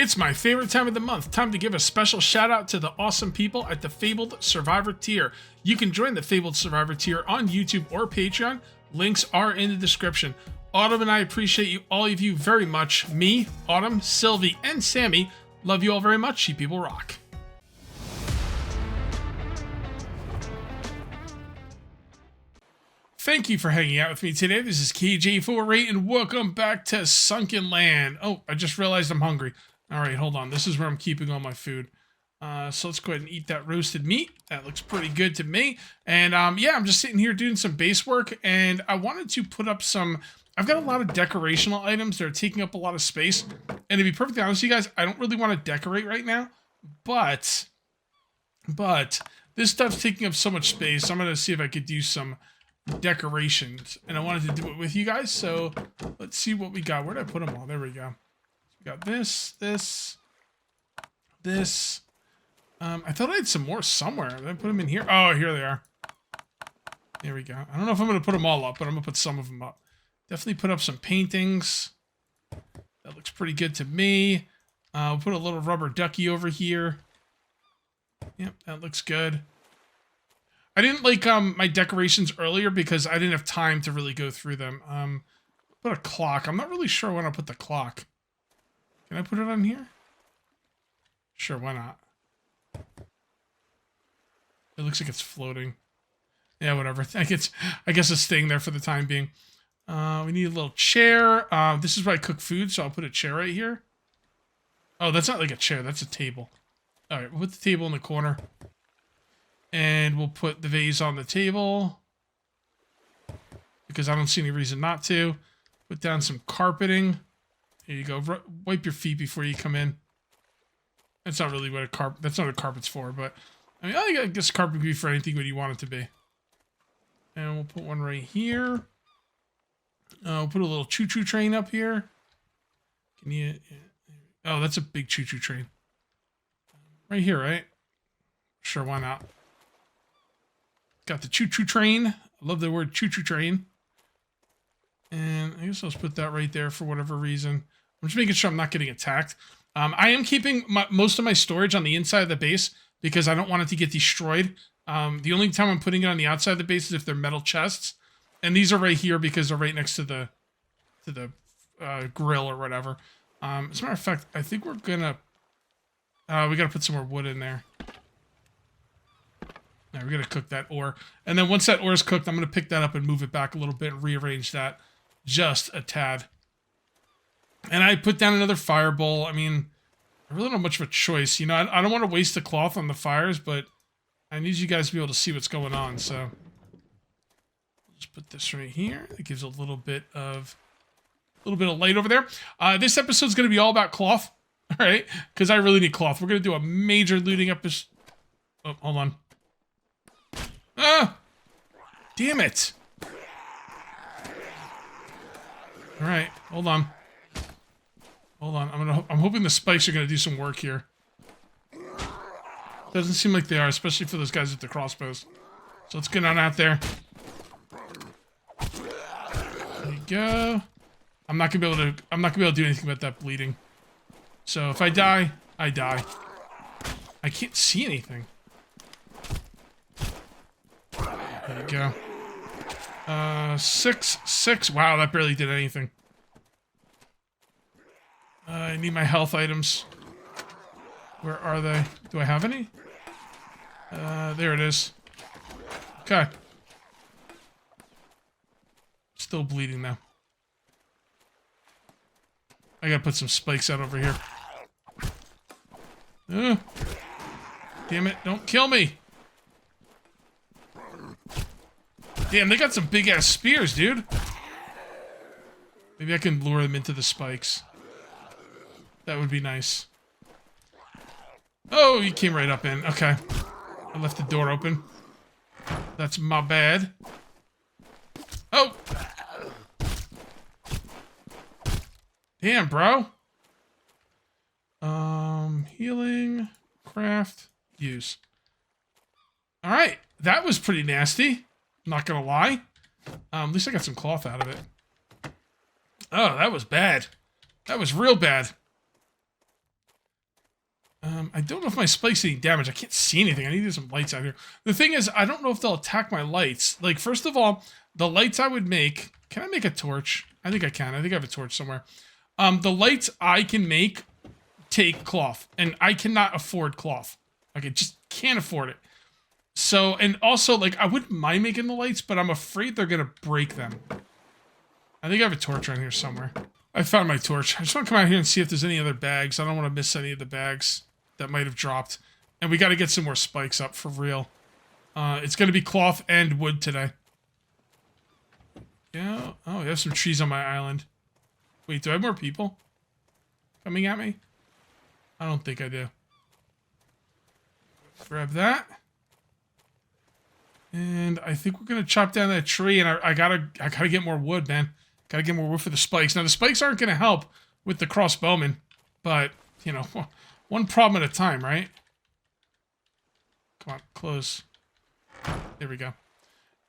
It's my favorite time of the month. Time to give a special shout out to the awesome people at the Fabled Survivor tier. You can join the Fabled Survivor tier on YouTube or Patreon. Links are in the description. Autumn and I appreciate you, all of you very much. Me, Autumn, Sylvie, and Sammy love you all very much. You people rock. Thank you for hanging out with me today. This is KJ48 and welcome back to Sunkenland. Oh, I just realized I'm hungry. All right, hold on. This is where I'm keeping all my food. So let's go ahead and eat that roasted meat. That looks pretty good to me. And yeah, I'm just sitting here doing some base work, and I wanted to put up some... I've got a lot of decorational items that are taking up a lot of space. And to be perfectly honest with you guys, I don't really want to decorate right now. But this stuff's taking up so much space, I'm going to see if I could do some decorations. And I wanted to do it with you guys, so let's see what we got. Where did I put them all? There we go. We got this. I thought I had some more somewhere. Did I put them in here? Oh, here they are. There we go. I don't know if I'm going to put them all up, but I'm going to put some of them up. Definitely put up some paintings. That looks pretty good to me. We'll put a little rubber ducky over here. Yep, that looks good. I didn't like my decorations earlier because I didn't have time to really go through them. Put a clock. I'm not really sure when I put the clock. Can I put it on here? Sure, why not? It looks like it's floating. Yeah, whatever. I guess it's staying there for the time being. We need a little chair. This is where I cook food, so I'll put a chair right here. Oh, that's not like a chair. That's a table. All right, we'll put the table in the corner. And we'll put the vase on the table. Because I don't see any reason not to. Put down some carpeting. Here you go. Wipe your feet before you come in. That's not really what that's not what a carpet's for, but I mean, I guess carpet could be for anything what you want it to be. And we'll put one right here. We'll put a little choo-choo train up here. Can you... Oh, that's a big choo-choo train. Right here, right? Sure, why not? Got the choo-choo train. I love the word choo-choo train. And I guess I'll just put that right there for whatever reason. I'm just making sure I'm not getting attacked. I am keeping most of my storage on the inside of the base because I don't want it to get destroyed. The only time I'm putting it on the outside of the base is if they're metal chests. And these are right here because they're right next to the grill or whatever. As a matter of fact, I think we're gonna... we gotta put some more wood in there. Now we're gonna cook that ore. And then once that ore is cooked, I'm gonna pick that up and move it back a little bit and rearrange that just a tad. And I put down another fire bowl. I mean, I really don't have much of a choice. You know, I don't want to waste the cloth on the fires, but I need you guys to be able to see what's going on, so... Just put this right here. It gives a little bit of light over there. This episode's going to be all about cloth, all right? Because I really need cloth. We're going to do a major looting episode. Oh, hold on. Ah! Damn it! All right, hold on. Hold on. I'm hoping the spikes are going to do some work here. Doesn't seem like they are, especially for those guys with the crossbows. So let's get on out there. There you go. I'm not gonna be able to do anything about that bleeding. So if I die, I die. I can't see anything. There you go. 6. Wow, that barely did anything. I need my health items. Where are they? Do I have any? There it is. Okay. Still bleeding now. I gotta put some spikes out over here. Damn it, don't kill me! Damn, they got some big-ass spears, dude. Maybe I can lure them into the spikes. That would be nice. Oh, you came right up in. Okay. I left the door open. That's my bad. Oh! Damn, bro. Healing, craft, use. Alright, that was pretty nasty. Not gonna lie. At least I got some cloth out of it. Oh, that was bad. That was real bad. I don't know if my spike's getting damaged. I can't see anything. I need to do some lights out here. The thing is, I don't know if they'll attack my lights. Like, first of all, the lights I would make... Can I make a torch? I think I can. I think I have a torch somewhere. The lights I can make take cloth. And I cannot afford cloth. Like, I just can't afford it. So, and also, like, I wouldn't mind making the lights, but I'm afraid they're going to break them. I think I have a torch around here somewhere. I found my torch. I just want to come out here and see if there's any other bags. I don't want to miss any of the bags that might have dropped. And we got to get some more spikes up for real. It's going to be cloth and wood today. Yeah. Oh, I have some trees on my island. Wait, do I have more people coming at me? I don't think I do. Grab that. And I think we're gonna chop down that tree, and I gotta get more wood, man. Gotta get more wood for the spikes. Now the spikes aren't gonna help with the crossbowmen, but you know, one problem at a time, right? Come on, close. There we go.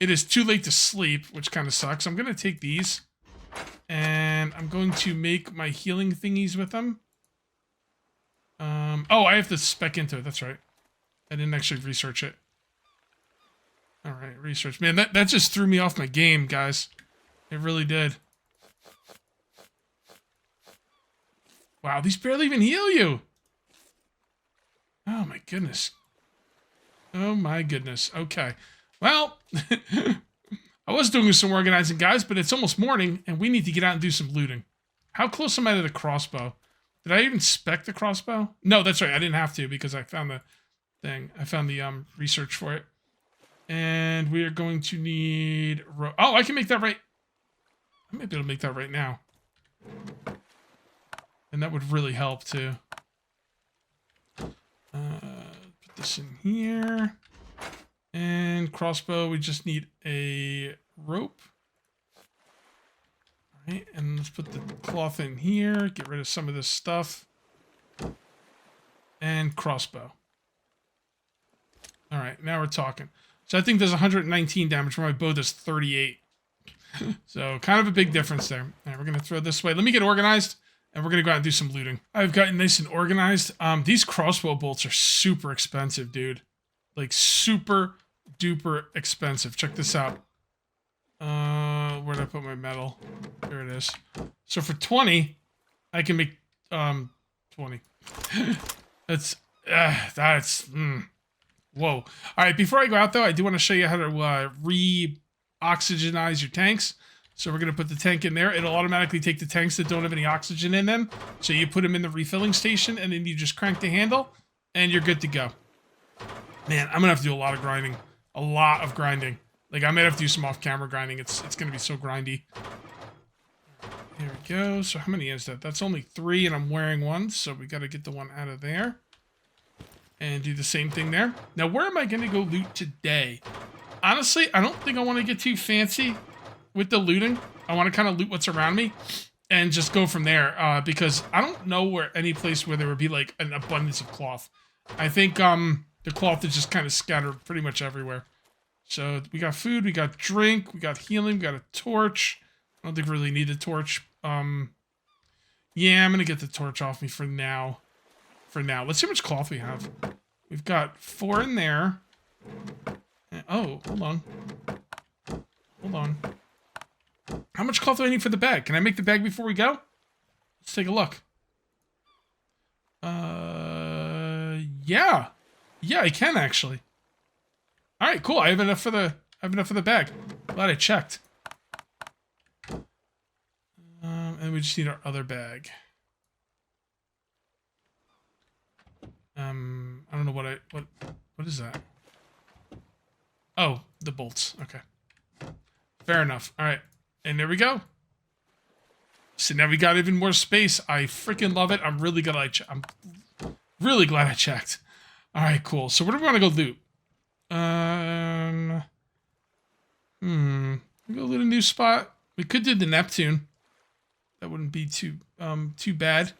It is too late to sleep, which kind of sucks. I'm gonna take these, and I'm going to make my healing thingies with them. Oh, I have to spec into it. That's right. I didn't actually research it. All right, research. Man, that just threw me off my game, guys. It really did. Wow, these barely even heal you. Oh, my goodness. Oh, my goodness. Okay. Well, I was doing some organizing, guys, but it's almost morning, and we need to get out and do some looting. How close am I to the crossbow? Did I even spec the crossbow? No, that's right. I didn't have to because I found the thing. I found the research for it. And we are going to need... Oh, I can make that right... I might be able to make that right now. And that would really help, too. Put this in here. And crossbow, we just need a rope. Alright, and let's put the cloth in here. Get rid of some of this stuff. And crossbow. Alright, now we're talking. So I think there's 119 damage where my bow does 38. So kind of a big difference there. All right, we're going to throw this way. Let me get organized, and we're going to go out and do some looting. I've gotten nice and organized. These crossbow bolts are super expensive, dude. Like super duper expensive. Check this out. Where did I put my metal? There it is. So for 20, I can make 20. That's whoa. All right, before I go out, though, I do want to show you how to re-oxygenize your tanks. So we're going to put the tank in there. It'll automatically take the tanks that don't have any oxygen in them. So you put them in the refilling station, and then you just crank the handle, and you're good to go. Man, I'm going to have to do a lot of grinding. A lot of grinding. Like, I might have to do some off-camera grinding. It's going to be so grindy. There we go. So how many is that? That's only 3, and I'm wearing 1. So we got to get the one out of there. And do the same thing there. Now, where am I going to go loot today? Honestly, I don't think I want to get too fancy with the looting. I want to kind of loot what's around me and just go from there. Because I don't know where any place where there would be like an abundance of cloth. I think the cloth is just kind of scattered pretty much everywhere. So we got food, we got drink, we got healing, we got a torch. I don't think we really need a torch. Yeah, I'm going to get the torch off me for now. Let's see how much cloth we have. We've got 4 in there. Oh, hold on. Hold on. How much cloth do I need for the bag? Can I make the bag before we go? Let's take a look. Yeah. Yeah, I can actually. All right, cool. I have enough for the bag. Glad I checked. And we just need our other bag. I don't know what is that? Oh, the bolts. Okay. Fair enough. All right. And there we go. So now we got even more space. I freaking love it. I'm really glad I checked. All right, cool. So where do we want to go loot? We go loot a new spot. We could do the Neptune. That wouldn't be too bad.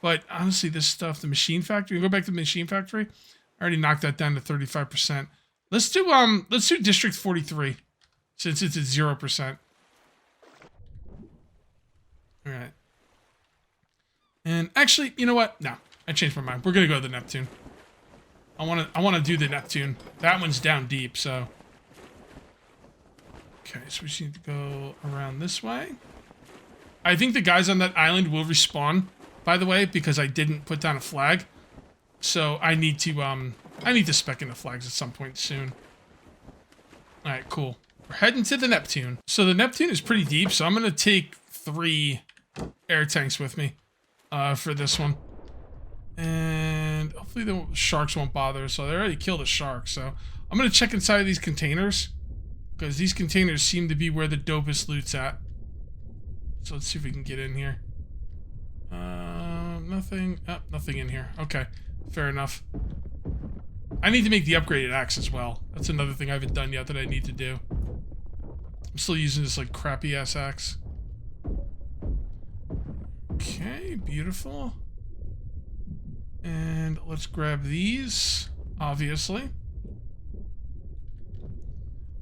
But honestly, this stuff, the machine factory. We go back to the machine factory. I already knocked that down to 35%. Let's do District 43 since it's at 0%. All right. And actually, you know what? No, I changed my mind. We're gonna go to the Neptune. I wanna do the Neptune. That one's down deep, so. Okay, so we just need to go around this way. I think the guys on that island will respawn, by the way, because I didn't put down a flag. So I need to spec into flags at some point soon. Alright, cool. We're heading to the Neptune. So the Neptune is pretty deep, so I'm gonna take 3 air tanks with me for this one. And hopefully the sharks won't bother us. So they already killed a shark, so I'm gonna check inside of these containers. Because these containers seem to be where the dopest loot's at. So let's see if we can get in here. Nothing. Oh, nothing in here. Okay, fair enough. I need to make the upgraded axe as well. That's another thing I haven't done yet that I need to do. I'm still using this like crappy ass axe. Okay, beautiful. And let's grab these, obviously.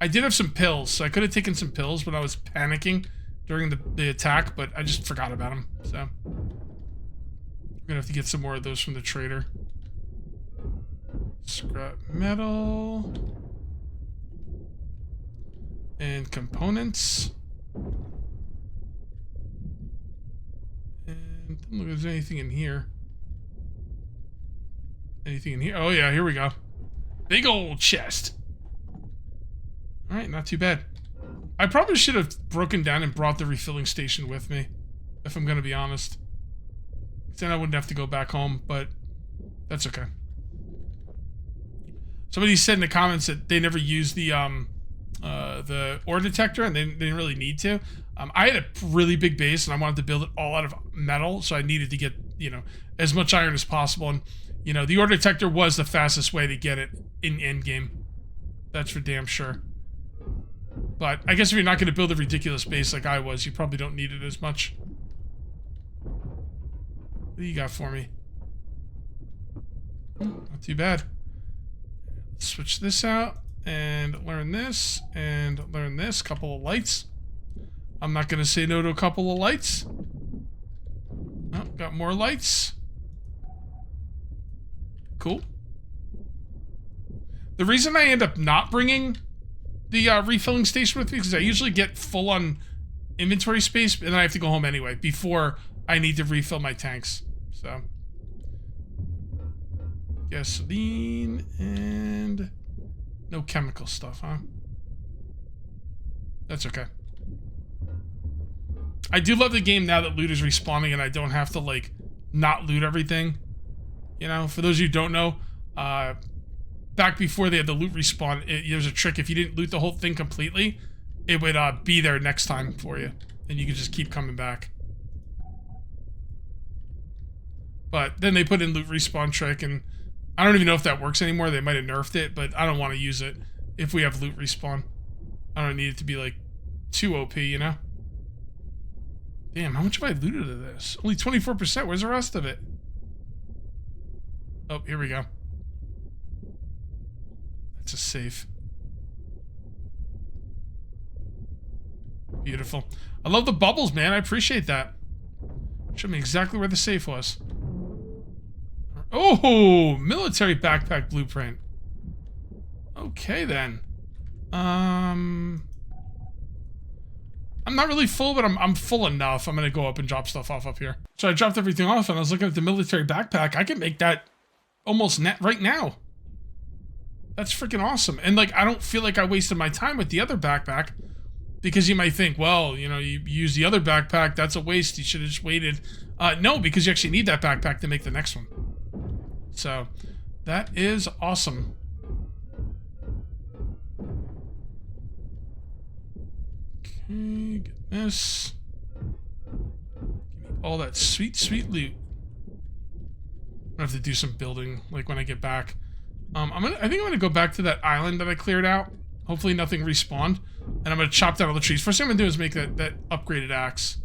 I did have some pills, so I could have taken some pills when I was panicking during the attack, but I just forgot about them, so. I'm gonna have to get some more of those from the trader. Scrap metal. And components. And look if there's anything in here. Anything in here? Oh yeah, here we go. Big old chest. Alright, not too bad. I probably should have broken down and brought the refilling station with me, if I'm gonna be honest. Then I wouldn't have to go back home, but that's okay. Somebody said in the comments that they never used the ore detector, and they didn't really need to. I had a really big base, and I wanted to build it all out of metal, so I needed to get, you know, as much iron as possible. And, you know, the ore detector was the fastest way to get it in endgame. That's for damn sure. But I guess if you're not going to build a ridiculous base like I was, you probably don't need it as much. What do you got for me? Not too bad. Switch this out and learn this and learn this. Couple of lights. I'm not going to say no to a couple of lights. Oh, got more lights. Cool. The reason I end up not bringing the refilling station with me is because I usually get full on inventory space and then I have to go home anyway before I need to refill my tanks. So, gasoline and no chemical stuff, huh? That's okay. I do love the game now that loot is respawning and I don't have to, like, not loot everything. You know, for those of you who don't know, back before they had the loot respawn, there was a trick. If you didn't loot the whole thing completely, it would be there next time for you. And you could just keep coming back. But then they put in loot respawn trick, and I don't even know if that works anymore. They might have nerfed it, but I don't want to use it if we have loot respawn. I don't need it to be, like, too OP, you know? Damn, how much have I looted of this? Only 24%. Where's the rest of it? Oh, here we go. That's a safe. Beautiful. I love the bubbles, man. I appreciate that. Showed me exactly where the safe was. Oh, military backpack blueprint. Okay, then. I'm not really full, but I'm full enough. I'm gonna go up and drop stuff off up here. So I dropped everything off, and I was looking at the military backpack. I can make that almost net right now. That's freaking awesome. And, like, I don't feel like I wasted my time with the other backpack, because you might think, well, you know, you use the other backpack, that's a waste. You should have just waited. No, because you actually need that backpack to make the next one. So, that is awesome. Okay, get this. Give me all that sweet, sweet loot. I'm gonna have to do some building, like, when I get back. I think I'm gonna go back to that island that I cleared out. Hopefully nothing respawned. And I'm gonna chop down all the trees. First thing I'm gonna do is make that upgraded axe.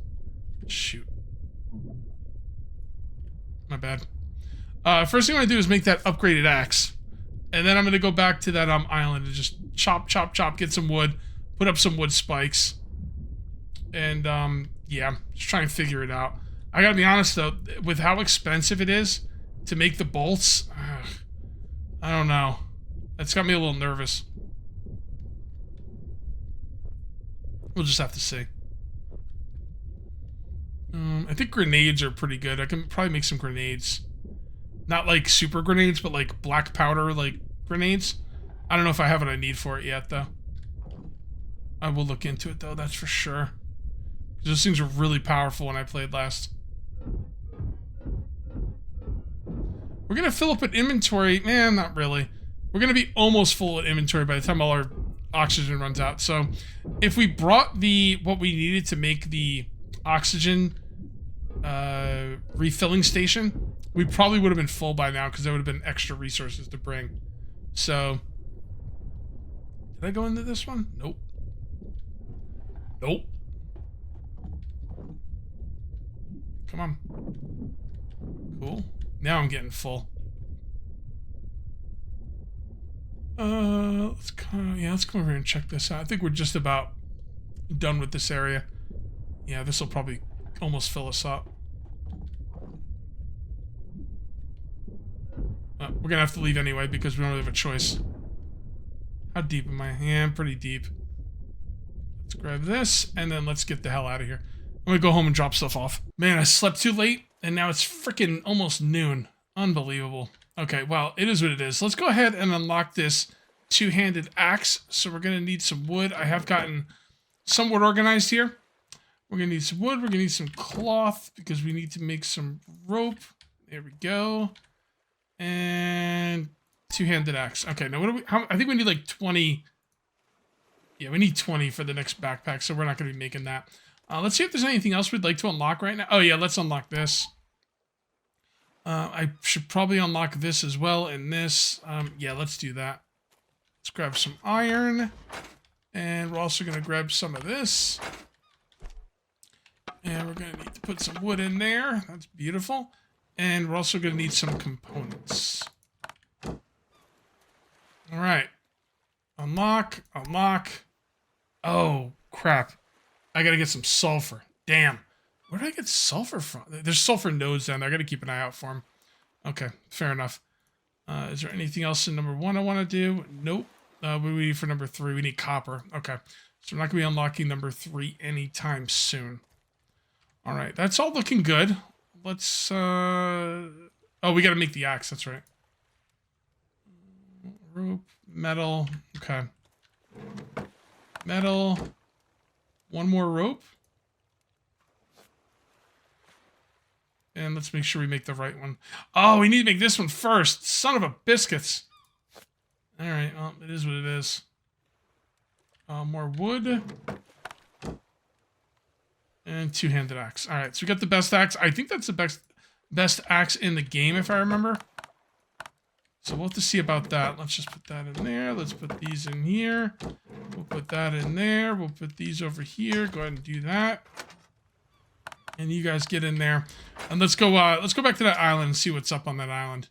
Shoot. My bad. First thing I'm gonna do is make that upgraded axe. And then I'm gonna go back to that island and just chop, chop, chop, get some wood, put up some wood spikes. And yeah, just try and figure it out. I gotta be honest though, with how expensive it is to make the bolts. Ugh, I don't know. That's got me a little nervous. We'll just have to see. I think grenades are pretty good. I can probably make some grenades. Not like super grenades, but like black powder like grenades. I don't know if I have what I need for it yet, though. I will look into it, though, that's for sure. Those things were really powerful when I played last. We're going to fill up an inventory. Man, not really. We're going to be almost full of inventory by the time all our oxygen runs out. So if we brought what we needed to make the oxygen refilling station, we probably would have been full by now because there would have been extra resources to bring. So, did I go into this one? Nope. Nope. Come on. Cool. Now I'm getting full. Let's come over here and check this out. I think we're just about done with this area. Yeah, this will probably almost fill us up. We're gonna have to leave anyway because we don't really have a choice. How deep am I? Yeah, I'm pretty deep. Let's grab this, and then let's get the hell out of here. I'm gonna go home and drop stuff off. Man, I slept too late, and now it's freaking almost noon. Unbelievable. Okay, well, it is what it is. Let's go ahead and unlock this two-handed axe. So we're gonna need some wood. I have gotten somewhat organized here. We're gonna need some wood. We're gonna need some cloth because we need to make some rope. There we go. And two-handed axe. Okay, now what do we... I think we need like 20... Yeah, we need 20 for the next backpack, so we're not going to be making that. Let's see if there's anything else we'd like to unlock right now. Oh, yeah, let's unlock this. I should probably unlock this as well, and this. Yeah, let's do that. Let's grab some iron, and we're also going to grab some of this. And we're going to need to put some wood in there. That's beautiful. And we're also going to need some components. All right. Unlock, unlock. Oh, crap. I got to get some sulfur. Damn. Where did I get sulfur from? There's sulfur nodes down there. I got to keep an eye out for them. Okay, fair enough. Is there anything else in number 1 I want to do? Nope. What do we need for number 3? We need copper. Okay. So we're not going to be unlocking number 3 anytime soon. All right. That's all looking good. Let's, oh, we got to make the axe. That's right. Rope, metal. Okay. Metal. One more rope. And let's make sure we make the right one. Oh, we need to make this one first. Son of a biscuits. All right. Well, it is what it is. More wood. And two-handed axe. All right, so we got the best axe. I think that's the best axe in the game, if I remember. So we'll have to see about that. Let's just put that in there. Let's put these in here. We'll put that in there. We'll put these over here. Go ahead and do that. And you guys get in there. And let's go back to that island and see what's up on that island.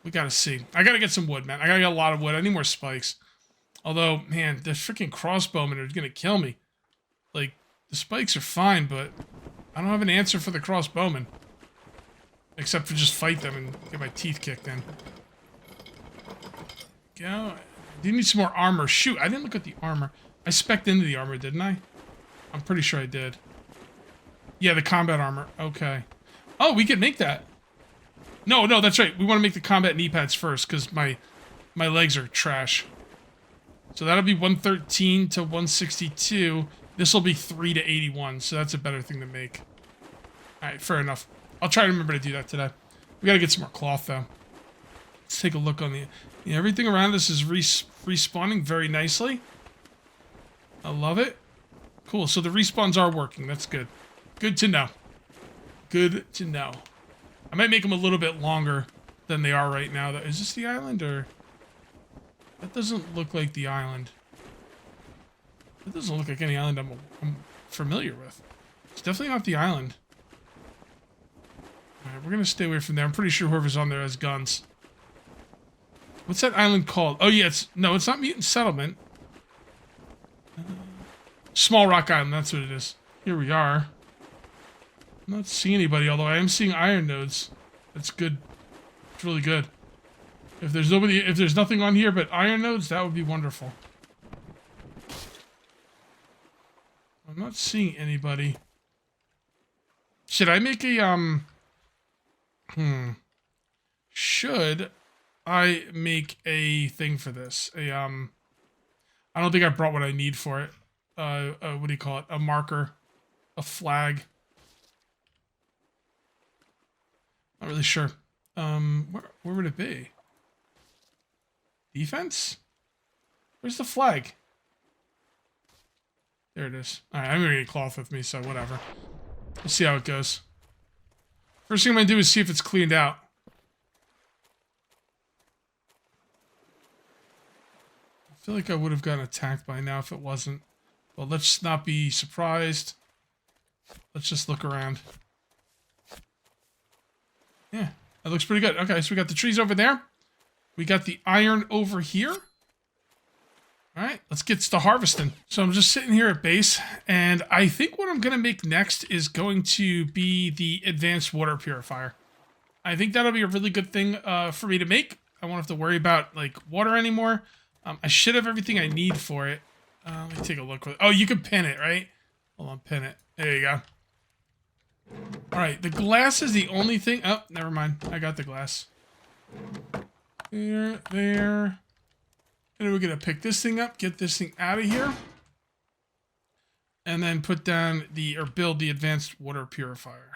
We gotta see. I gotta get some wood, man. I gotta get a lot of wood. I need more spikes. Although, man, the freaking crossbowmen are gonna kill me. Like, the spikes are fine, but I don't have an answer for the crossbowmen. Except for just fight them and get my teeth kicked in. Go. I do need some more armor. Shoot, I didn't look at the armor. I spec'd into the armor, didn't I? I'm pretty sure I did. Yeah, the combat armor. Okay. Oh, we could make that. No, that's right. We want to make the combat knee pads first, because my legs are trash. So that'll be 113 to 162. This will be 3 to 81, so that's a better thing to make. Alright, fair enough. I'll try to remember to do that today. We gotta get some more cloth, though. Let's take a look on the... Yeah, everything around us is respawning very nicely. I love it. Cool, so the respawns are working. That's good. Good to know. Good to know. I might make them a little bit longer than they are right now. Is this the island, or... That doesn't look like the island. That doesn't look like any island I'm familiar with. It's definitely not the island. Alright, we're gonna stay away from there. I'm pretty sure whoever's on there has guns. What's that island called? Oh yeah, it's not Mutant Settlement. Small Rock Island, that's what it is. Here we are. I'm not seeing anybody, although I am seeing iron nodes. That's good. It's really good. If there's nothing on here but iron nodes, that would be wonderful. I'm not seeing anybody. Should I make a, Should I make a thing for this? I don't think I brought what I need for it. What do you call it? A marker. A flag. Not really sure. Where would it be? Defense? Where's the flag? There it is. Alright, I'm gonna get cloth with me, so whatever. We'll see how it goes. First thing I'm gonna do is see if it's cleaned out. I feel like I would have gotten attacked by now if it wasn't. But let's not be surprised. Let's just look around. Yeah, that looks pretty good. Okay, so we got the trees over there. We got the iron over here. All right, let's get to harvesting. So I'm just sitting here at base, and I think what I'm going to make next is going to be the advanced water purifier. I think that'll be a really good thing for me to make. I won't have to worry about like water anymore. I should have everything I need for it. Let me take a look. Oh, you can pin it, right? Hold on, pin it. There you go. All right, the glass is the only thing. Oh, never mind. I got the glass. There. And we're going to pick this thing up, get this thing out of here. And then put down or build the advanced water purifier.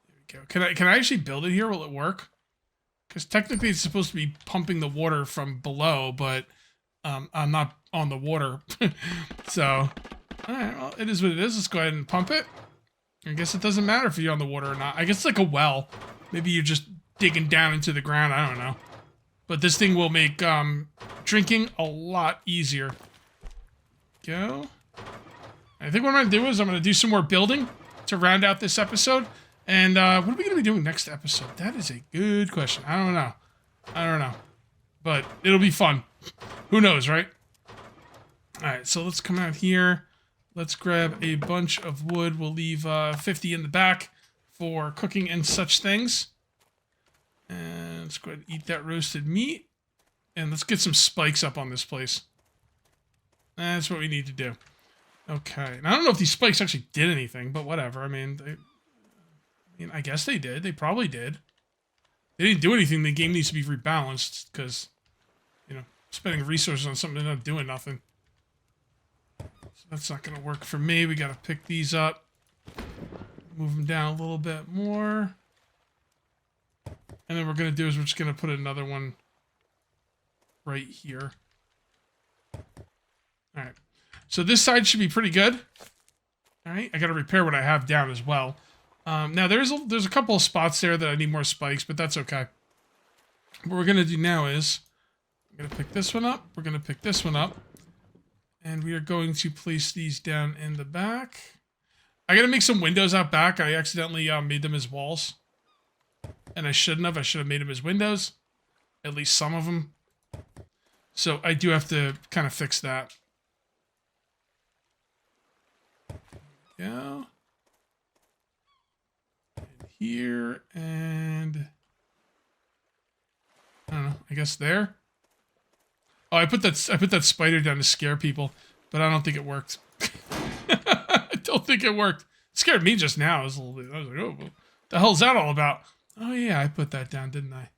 There we go. Can I actually build it here? Will it work? Because technically it's supposed to be pumping the water from below, but I'm not on the water. So, all right, well, it is what it is. Let's go ahead and pump it. I guess it doesn't matter if you're on the water or not. I guess it's like a well. Maybe you're just digging down into the ground. I don't know. But this thing will make drinking a lot easier. Go. I think what I'm going to do is I'm going to do some more building to round out this episode. And what are we going to be doing next episode? That is a good question. I don't know. But it'll be fun. Who knows, right? All right, so let's come out here. Let's grab a bunch of wood. We'll leave 50 in the back for cooking and such things. And let's go ahead and eat that roasted meat. And let's get some spikes up on this place. That's what we need to do. Okay. Now, I don't know if these spikes actually did anything, but whatever. I mean, I guess they did. They probably did. They didn't do anything. The game needs to be rebalanced because, spending resources on something that's not doing nothing. So that's not going to work for me. We got to pick these up. Move them down a little bit more. And then what we're going to do is we're just going to put another one right here. All right. So this side should be pretty good. All right. I got to repair what I have down as well. Now, there's a couple of spots there that I need more spikes, but that's okay. What we're going to do now is I'm going to pick this one up. We're going to pick this one up. And we are going to place these down in the back. I got to make some windows out back. I accidentally made them as walls. And I shouldn't have. I should have made them as windows. At least some of them. So I do have to kind of fix that. There we go. And here and I don't know. I guess there. Oh, I put that spider down to scare people, but I don't think it worked. I don't think it worked. It scared me just now. I was like, oh, what the hell's that all about? Oh yeah, I put that down, didn't I?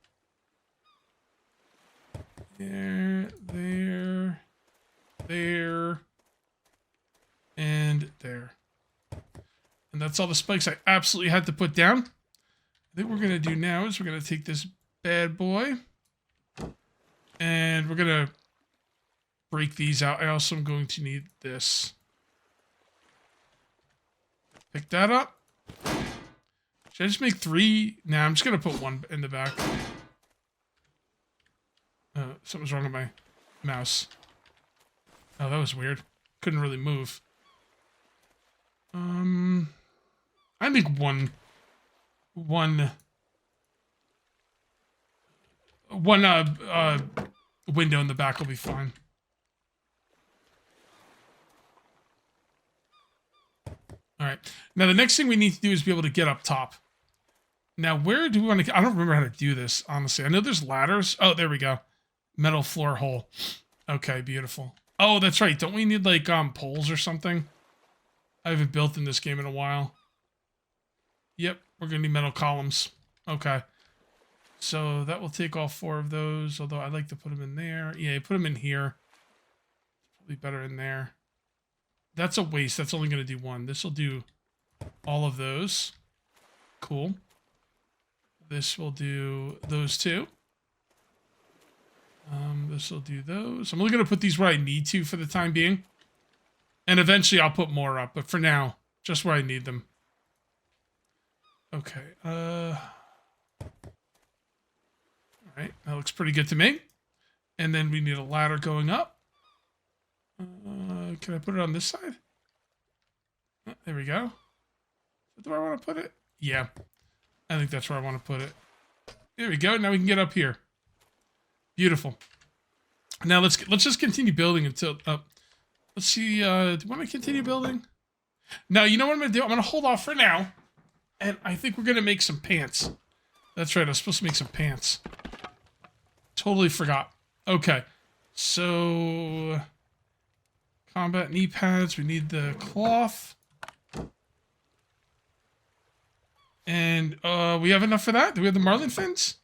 There, and there. And that's all the spikes I absolutely had to put down. I think what we're going to do now is we're going to take this bad boy. And we're going to break these out. I also am going to need this. Pick that up. Should I just make 3? Nah, I'm just going to put 1 in the back. Something's wrong with my mouse. Oh, that was weird. Couldn't really move. I think one window in the back will be fine. All right. Now the next thing we need to do is be able to get up top. Now, where do we want to... I don't remember how to do this, honestly. I know there's ladders. Oh, there we go. Metal floor hole. Okay, beautiful. Oh, that's right. Don't we need, like, poles or something? I haven't built in this game in a while. Yep, we're going to need metal columns. Okay. So that will take all 4 of those, although I'd like to put them in there. Yeah, put them in here. Probably better in there. That's a waste. That's only going to do 1. This will do all of those. Cool. This will do those 2. This will do those. I'm only going to put these where I need to for the time being. And eventually I'll put more up. But for now, just where I need them. Okay. All right. That looks pretty good to me. And then we need a ladder going up. Can I put it on this side? Oh, there we go. Is that where I want to put it? Yeah. I think that's where I want to put it. There we go. Now we can get up here. Beautiful. Now let's just continue building until... let's see. Do you want to continue building? No, you know what I'm going to do? I'm going to hold off for now. And I think we're going to make some pants. That's right. I was supposed to make some pants. Totally forgot. Okay. So... combat knee pads. We need the cloth. And we have enough for that? Do we have the marlin fins?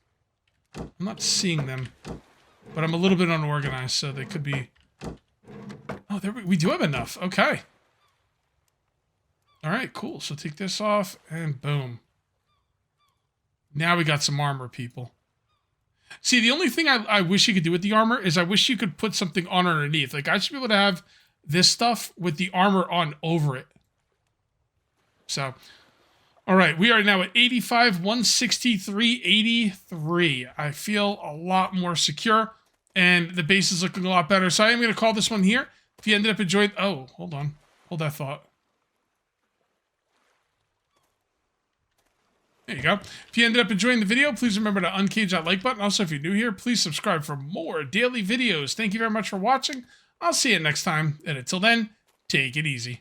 I'm not seeing them. But I'm a little bit unorganized, so they could be... oh, there we do have enough. Okay. All right, cool. So take this off, and boom. Now we got some armor, people. See, the only thing I wish you could do with the armor is I wish you could put something on underneath. Like, I should be able to have this stuff with the armor on over it. So... all right, we are now at 85, 163, 83. I feel a lot more secure, and the base is looking a lot better. So I am going to call this one here. If you ended up enjoying... oh, hold on. Hold that thought. There you go. If you ended up enjoying the video, please remember to uncage that like button. Also, if you're new here, please subscribe for more daily videos. Thank you very much for watching. I'll see you next time, and until then, take it easy.